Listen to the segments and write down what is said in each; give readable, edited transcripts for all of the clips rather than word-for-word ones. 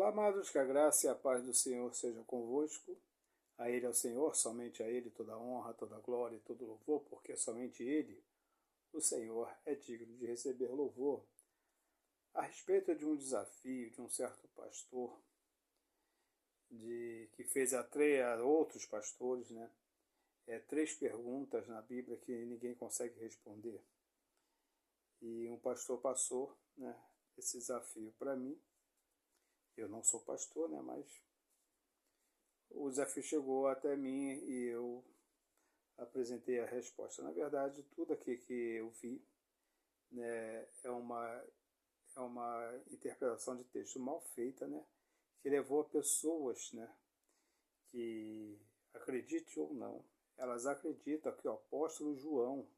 Olá, amados, que a graça e a paz do Senhor seja convosco. A Ele é o Senhor, somente a Ele toda a honra, toda a glória e todo louvor, porque somente Ele, o Senhor, é digno de receber louvor. A respeito de um desafio de um certo pastor, que fez a outros pastores, três perguntas na Bíblia que ninguém consegue responder. E um pastor passou, esse desafio para mim. Eu não sou pastor, mas o desafio chegou até mim e eu apresentei a resposta. Na verdade, tudo aqui que eu vi é uma interpretação de texto mal feita, que levou a pessoas, que, acredite ou não, elas acreditam que o apóstolo João,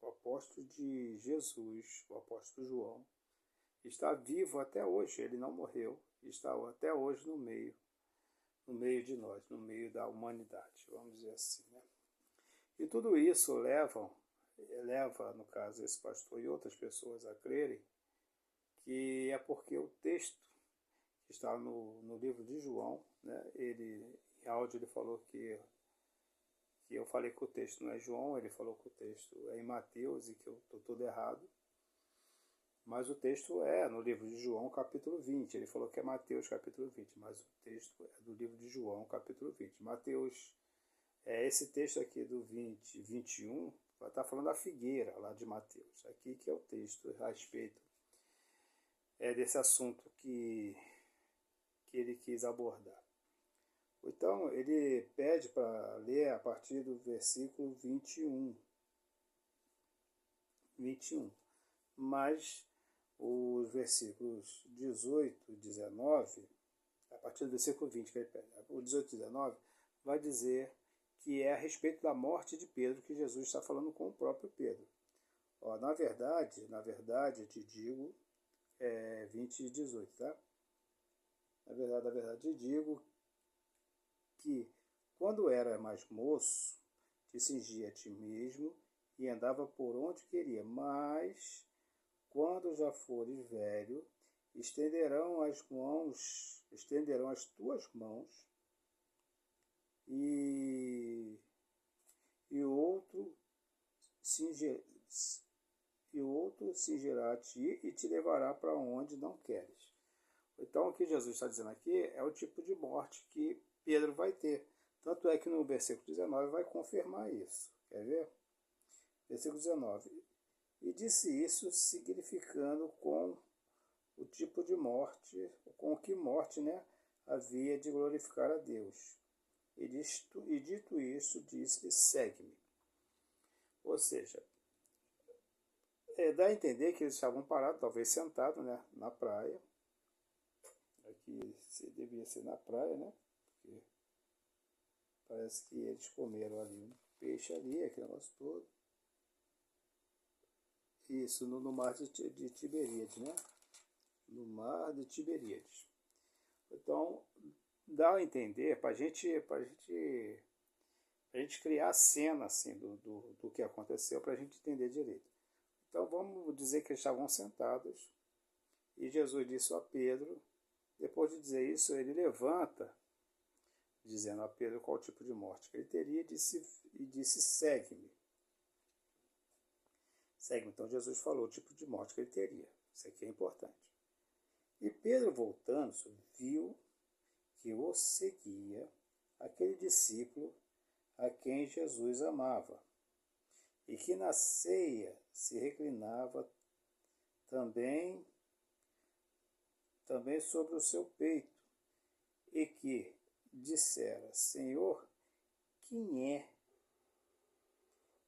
o apóstolo de Jesus, o apóstolo João, está vivo até hoje. Ele não morreu, está até hoje no meio de nós, no meio da humanidade, vamos dizer assim. E tudo isso leva, no caso, esse pastor e outras pessoas a crerem que é porque o texto que está no livro de João, ele, em áudio ele falou que eu falei que o texto não é João, ele falou que o texto é em Mateus e que eu estou todo errado. Mas o texto é no livro de João, capítulo 20. Ele falou que é Mateus, capítulo 20, mas o texto é do livro de João, capítulo 20. Mateus, esse texto aqui do 20, 21, vai estar falando da figueira lá de Mateus. Aqui que é o texto a respeito desse assunto que ele quis abordar. Então, ele pede para ler a partir do versículo 21. Mas os versículos 18 e 19, a partir do versículo 20 que ele pede, o 18 e 19 vai dizer que é a respeito da morte de Pedro que Jesus está falando com o próprio Pedro. Na verdade, te digo, 20 e 18, tá? Na verdade, te digo que quando era mais moço, te cingia a ti mesmo e andava por onde queria, mas quando já fores velho, estenderão as tuas mãos e outro cingirá a ti e te levará para onde não queres. Então, o que Jesus está dizendo aqui é o tipo de morte que Pedro vai ter. Tanto é que no versículo 19 vai confirmar isso. Quer ver? Versículo 19. E disse isso significando com o tipo de morte, com que morte havia de glorificar a Deus. E dito isso, disse, segue-me. Ou seja, dá a entender que eles estavam parados, talvez sentados na praia. Aqui devia ser na praia, porque parece que eles comeram ali um peixe ali, aquele negócio todo. Isso, no mar de Tiberíades, no mar de Tiberíades. Então, dá a entender, para a gente criar a cena assim, do que aconteceu, para a gente entender direito. Então, vamos dizer que eles estavam sentados, e Jesus disse a Pedro, depois de dizer isso, ele levanta, dizendo a Pedro qual tipo de morte que ele teria, e disse segue-me. Segue-me. Então Jesus falou o tipo de morte que ele teria. Isso aqui é importante. E Pedro, voltando, viu que o seguia aquele discípulo a quem Jesus amava, e que na ceia se reclinava também sobre o seu peito, e que dissera, Senhor, quem é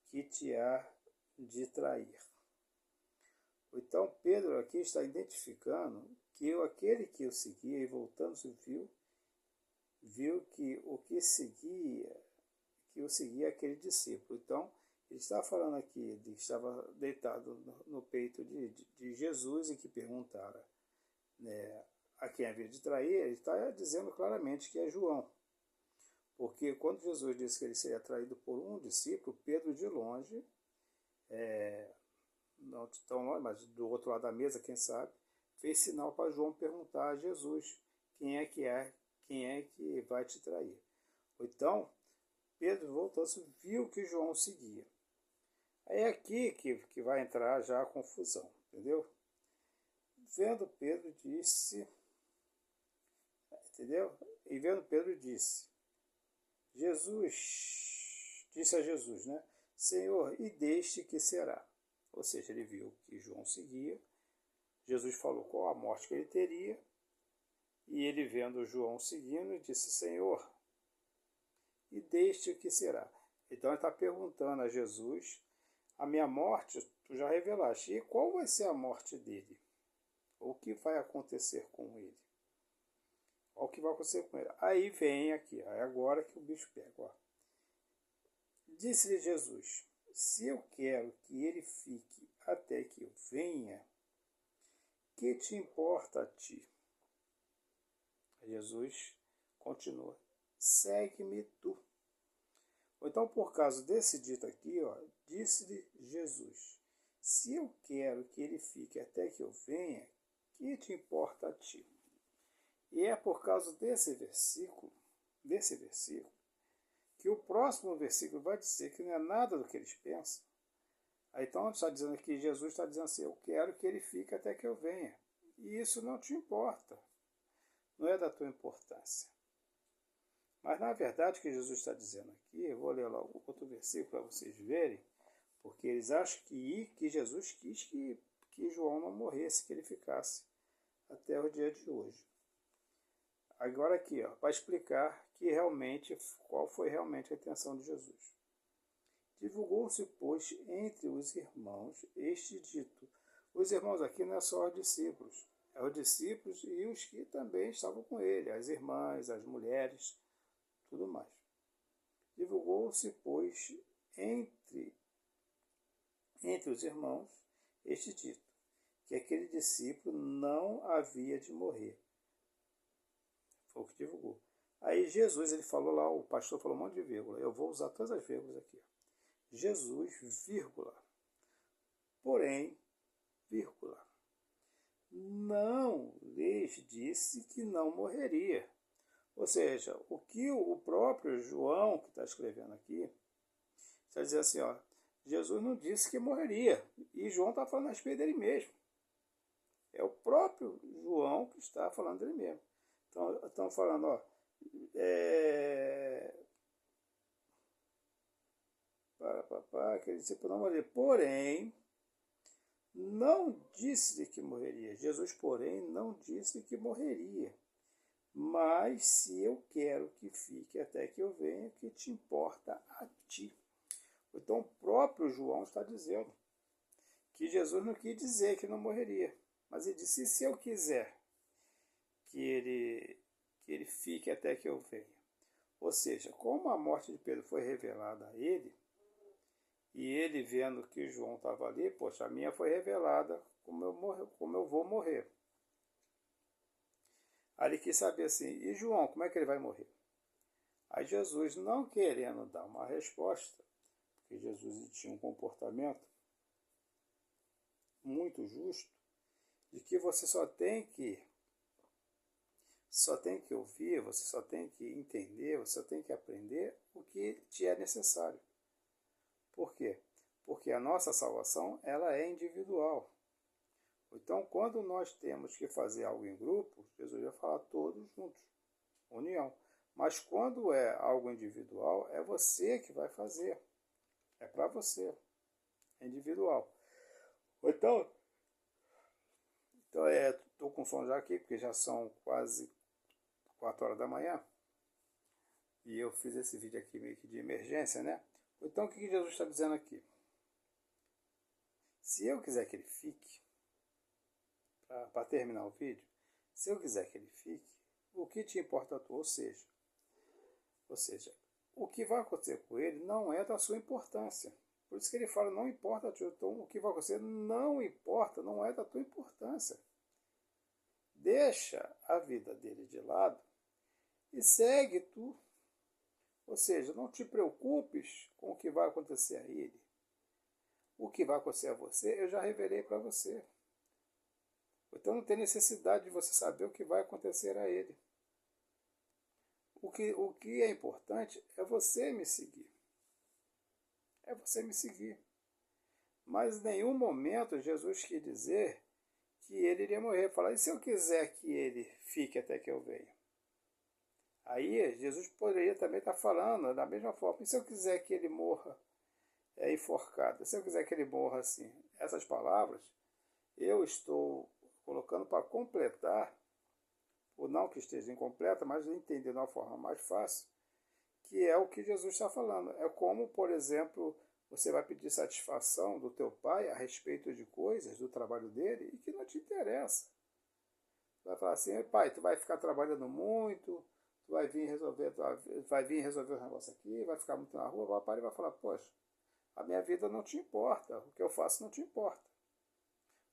que te há de trair? Então Pedro aqui está identificando que aquele que o seguia, e voltando-se viu que o que o seguia aquele discípulo. Então ele está falando aqui de que estava deitado no peito de Jesus e que perguntara a quem havia de trair. Ele está dizendo claramente que é João. Porque quando Jesus disse que ele seria traído por um discípulo, Pedro de longe, não tão longe, mas do outro lado da mesa, quem sabe, fez sinal para João perguntar a Jesus quem é que vai te trair. Então, Pedro voltou-se, viu que João seguia. Aí é aqui que vai entrar já a confusão, entendeu? Vendo Pedro disse, entendeu? E vendo Pedro disse a Jesus, né? Senhor, e deste que será? Ou seja, ele viu que João seguia, Jesus falou qual a morte que ele teria, e ele vendo João seguindo, disse, Senhor, e deste que será? Então ele está perguntando a Jesus, a minha morte, tu já revelaste, e qual vai ser a morte dele? O que vai acontecer com ele? O que vai acontecer com ele? Aí vem aqui, é agora que o bicho pega. Ó. Disse-lhe Jesus, se eu quero que ele fique até que eu venha, que te importa a ti? Jesus continua, segue-me tu. Então, por causa desse dito aqui, ó, disse-lhe Jesus, se eu quero que ele fique até que eu venha, que te importa a ti? E é por causa desse versículo, que o próximo versículo vai dizer que não é nada do que eles pensam. Aí, então está dizendo aqui, Jesus está dizendo assim, eu quero que ele fique até que eu venha. E isso não te importa, não é da tua importância. Mas na verdade o que Jesus está dizendo aqui, eu vou ler logo outro versículo para vocês verem, porque eles acham que Jesus quis que João não morresse, que ele ficasse até o dia de hoje. Agora aqui, para explicar qual foi realmente a intenção de Jesus. Divulgou-se, pois, entre os irmãos este dito. Os irmãos aqui não é só os discípulos, é os discípulos e os que também estavam com ele, as irmãs, as mulheres, tudo mais. Divulgou-se, pois, entre os irmãos este dito, que aquele discípulo não havia de morrer. Foi o que divulgou. Aí Jesus, ele falou lá, o pastor falou um monte de vírgula. Eu vou usar todas as vírgulas aqui. Jesus, vírgula. Porém, vírgula. Não lhes disse que não morreria. Ou seja, o que o próprio João, que está escrevendo aqui, está dizendo assim, ó, Jesus não disse que morreria. E João está falando a respeito dele mesmo. É o próprio João que está falando dele mesmo. Então, estão falando, ó, aquele discípulo não morreria. Porém, não disse que morreria. Jesus, porém, não disse que morreria. Mas se eu quero que fique até que eu venha, que te importa a ti? Então, o próprio João está dizendo que Jesus não quis dizer que não morreria. Mas ele disse, se eu quiser que ele fique até que eu venha. Ou seja, como a morte de Pedro foi revelada a ele, e ele vendo que João estava ali, poxa, a minha foi revelada como eu vou morrer. Aí ele quis saber assim, e João, como é que ele vai morrer? Aí Jesus, não querendo dar uma resposta, porque Jesus tinha um comportamento muito justo, de que você só tem que ouvir, você só tem que entender, você só tem que aprender o que te é necessário. Por quê? Porque a nossa salvação, ela é individual. Então, quando nós temos que fazer algo em grupo, Jesus vai falar todos juntos, união. Mas quando é algo individual, é você que vai fazer. É para você. É individual. Então estou com sono já aqui, porque já são quase 4 horas da manhã. E eu fiz esse vídeo aqui meio que de emergência, né? Então, o que Jesus está dizendo aqui? Se eu quiser que ele fique, para terminar o vídeo, se eu quiser que ele fique, o que te importa a tu? Ou seja, o que vai acontecer com ele não é da sua importância. Por isso que ele fala, não importa a tu. Então, o que vai acontecer não importa, não é da tua importância. Deixa a vida dele de lado e segue tu. Ou seja, não te preocupes com o que vai acontecer a ele. O que vai acontecer a você, eu já revelei para você. Então não tem necessidade de você saber o que vai acontecer a ele. O que é importante é você me seguir. É você me seguir. Mas em nenhum momento Jesus quis dizer que ele iria morrer. Falar, e se eu quiser que ele fique até que eu venha? Aí Jesus poderia também estar falando da mesma forma. E se eu quiser que ele morra enforcado? Se eu quiser que ele morra assim? Essas palavras eu estou colocando para completar, ou não que esteja incompleta, mas entender de uma forma mais fácil, que é o que Jesus está falando. É como, por exemplo, você vai pedir satisfação do teu pai a respeito de coisas do trabalho dele e que não te interessa. Tu vai falar assim, pai, tu vai ficar trabalhando muito, tu vai vir resolver um negócio aqui, vai ficar muito na rua, o papai vai falar, poxa, a minha vida não te importa, o que eu faço não te importa.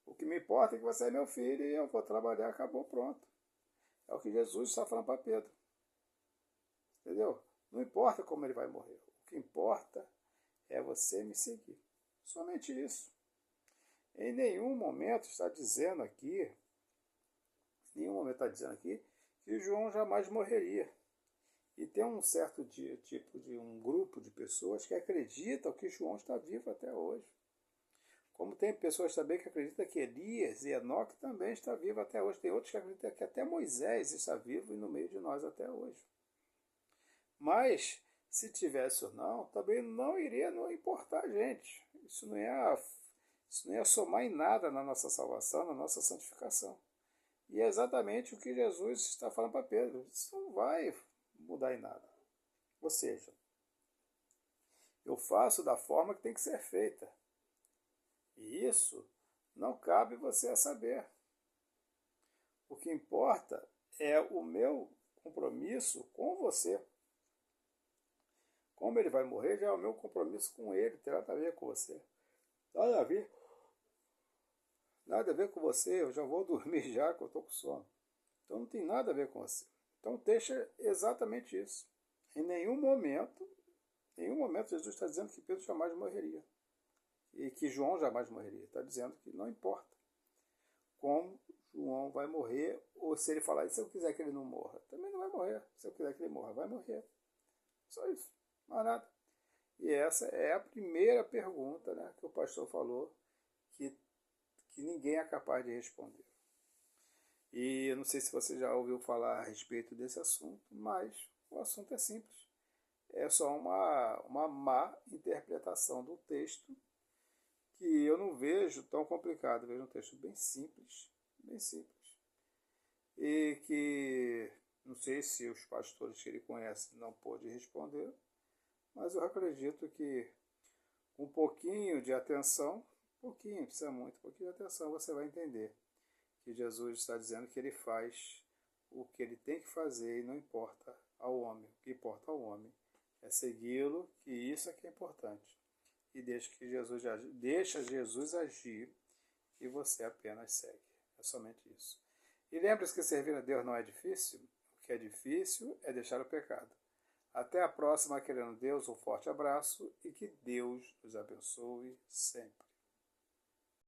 O que me importa é que você é meu filho e eu vou trabalhar, acabou, pronto. É o que Jesus está falando para Pedro. Entendeu? Não importa como ele vai morrer. O que importa é você me seguir. Somente isso. Em nenhum momento está dizendo aqui, que João jamais morreria. E tem um certo tipo de um grupo de pessoas que acreditam que João está vivo até hoje. Como tem pessoas também que acreditam que Elias e Enoque também está vivo até hoje. Tem outros que acreditam que até Moisés está vivo e no meio de nós até hoje. Mas, se tivesse ou não, também não iria importar, gente. Isso não ia somar em nada na nossa salvação, na nossa santificação. E é exatamente o que Jesus está falando para Pedro. Isso não vai mudar em nada. Ou seja, eu faço da forma que tem que ser feita. E isso não cabe você a saber. O que importa é o meu compromisso com você. Como ele vai morrer, já é o meu compromisso com ele, tem nada a ver com você. Nada a ver. Nada a ver com você, eu já vou dormir já, que eu estou com sono. Então não tem nada a ver com você. Então deixa exatamente isso. Em nenhum momento Jesus está dizendo que Pedro jamais morreria. E que João jamais morreria. Está dizendo que não importa como João vai morrer, ou se ele falar, e se eu quiser que ele não morra? Também não vai morrer. Se eu quiser que ele morra, vai morrer. Só isso, mais nada. E essa é a primeira pergunta, né, que o pastor falou, que ninguém é capaz de responder. E eu não sei se você já ouviu falar a respeito desse assunto, mas o assunto é simples. É só uma má interpretação do texto, que eu não vejo tão complicado. Eu vejo um texto bem simples. E que não sei se os pastores que ele conhece não pôde responder, mas eu acredito que um pouquinho de atenção, precisa muito, um pouquinho de atenção, você vai entender que Jesus está dizendo que ele faz o que ele tem que fazer e não importa ao homem. O que importa ao homem é segui-lo, que isso é que é importante. E deixa Jesus agir e você apenas segue. É somente isso. E lembre-se que servir a Deus não é difícil. O que é difícil é deixar o pecado. Até a próxima, querendo Deus, um forte abraço e que Deus nos abençoe sempre.